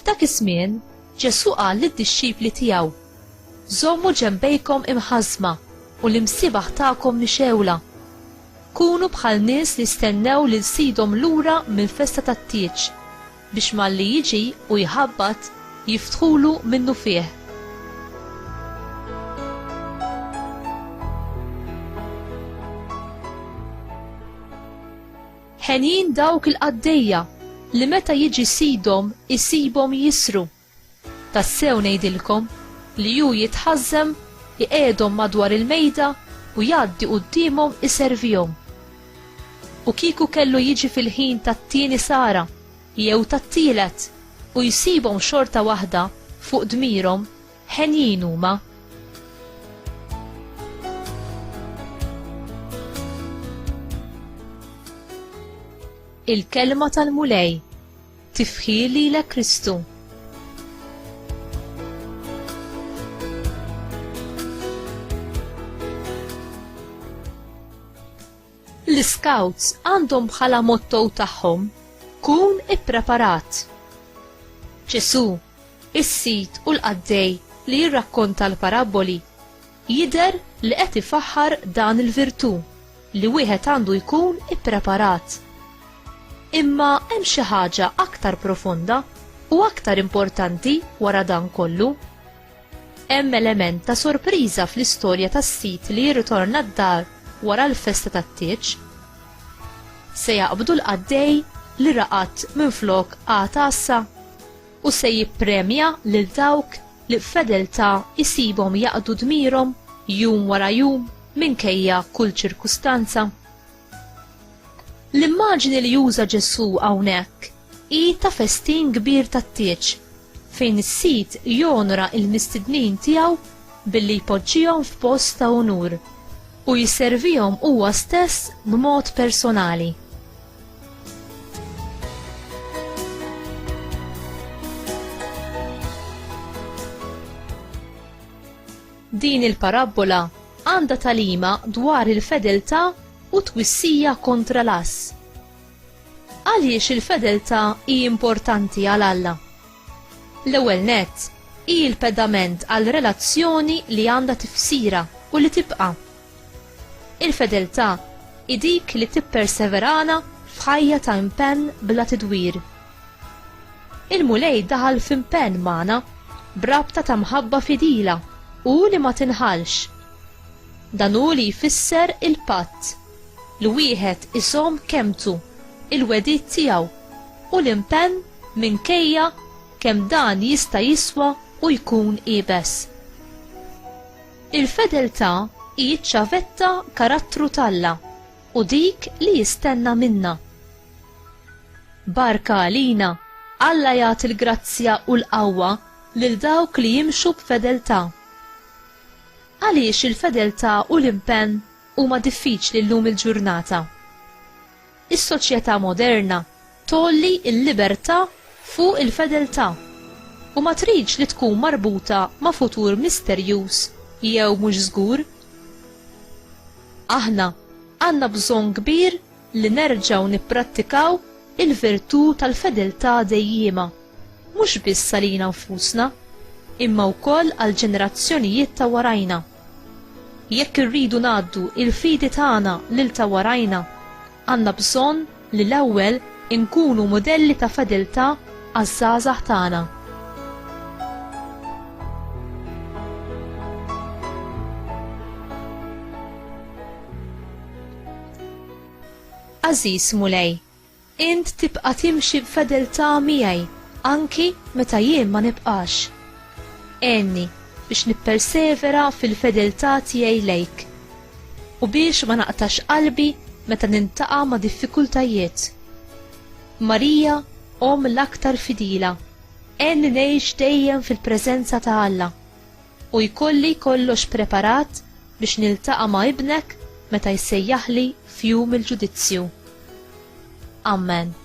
F'dak iż-żmien Ġesu qal lid-dixxipli tiegħu: żommu ġenbejkom imħażma u l-imsiebaħ tagħkom mixewla. Kunu bħal nies li stennew lil sidhom lura mill-festa tat-tieġ biex malli jiġi u jħabbat jiftħulu minnu fih. Ħenjin dawk il-qaddejja li meta jiġi sidhom isibhom jisru. Tassew ngħidilkom li hu jitħażżem iqiegħdhom madwar il-mejda u jgħaddi qudiemhom iservihom. U kieku kellu jiġi fil-ħin tat-tieni sara jew tat-tielet u jsibhom xorta waħda fuq dmirhom, ħenjin huma. Il-kelma tal-mulej tifħir lilek Kristu. L-Scouts għandhom bħala motto tagħhom kun ippreparat. Ġesu, is-Sid u l-qaddej li jirrakkonta l-paraboli jidher li qed ifaħħar dan il-virtù li wieħed għandu jkun ippreparat. Imma hemm xi ħaġa aktar profonda u aktar importanti wara dan kollu. Hemm element ta' sorpriża fl-istorja tas-Sid li jirritorna d-dar wara l-festa tat-tieġ. Se jaqbdu l-qaddej li raqat minflok għatassa u se jippremja lil dawk li b'fedeltà isibhom jaqdu dmirhom jum wara jum minkejja kull ċirkustanza. L-immaġni li juża Ġesu hawnhekk hi ta' festin kbir tat-tieġ fejn is-Sid jonora l-mistednin tiegħu billi jpoġġihom f'post ta' onur u jisservihom huwa stess b'mod personali. Din il-parabola għandha talima dwar il-fedeltà u twissija kontra l-ass. Għaliex il-fedeltà hi importanti għal Alla? L-ewwel nett hi l-pedament għal relazzjoni li għandha tifsira u li tibqa'. Il-fedeltà hi dik li tipperseverana f'ħajja ta' impenn bla tidwir. Il-mulej daħal f'impenn magħna b'rabta ta' mħabba fidila u li ma tinħalx. Dan hu li jfisser il-patt li wieħed isom kemmtu il-wedid tiegħu u l-impenn minkejja kemm dan jista' jiswa u jkun qiebes. Il-fedeltà hi ċ-ċavetta karattru t'Alla u dik li jistenna minna. Barka għalina, Alla jagħti l-grazzja u l-qawwa lil dawk li jimxu b'fedeltà. Għaliex il-fedeltà u l-impenn huma diffiċli llum il-ġurnata? Is-soċjetà moderna tolli l-libertà fuq il-fedeltà u ma tridx li tkun marbuta ma' futur misterjuż jew mhux żgur. Aħna għandna bżonn kbir li nerġgħu nipprattikaw il-virtù tal-fedeltà dejjiema, mhux biss għalina nfusna, imma wkoll għal ġenerazzjonijiet ta' warajna. Jekk irridu ngħaddu il-fidi tagħna lil ta' warajna, għandna bżonn li l-ewwel inkunu modelli ta' fedeltà għaż-żgħażagħ tagħna. Aziz mulej, int tibqa' timxi b'fedeltà miegħi anki meta jien ma nibqax. Għenni biex nippersevera fil-fedeltà tiegħi lejk u biex ma naqtax qalbi meta nintaqa' ma' diffikultajiet. Marija, om l-aktar fidila, għenni ngħix dejjem fil-preżenza ta' Alla u jkolli kollox preparat biex niltaqa' ma' ibnek meta jsejjaħli f'jum il-ġudizzju. Amen.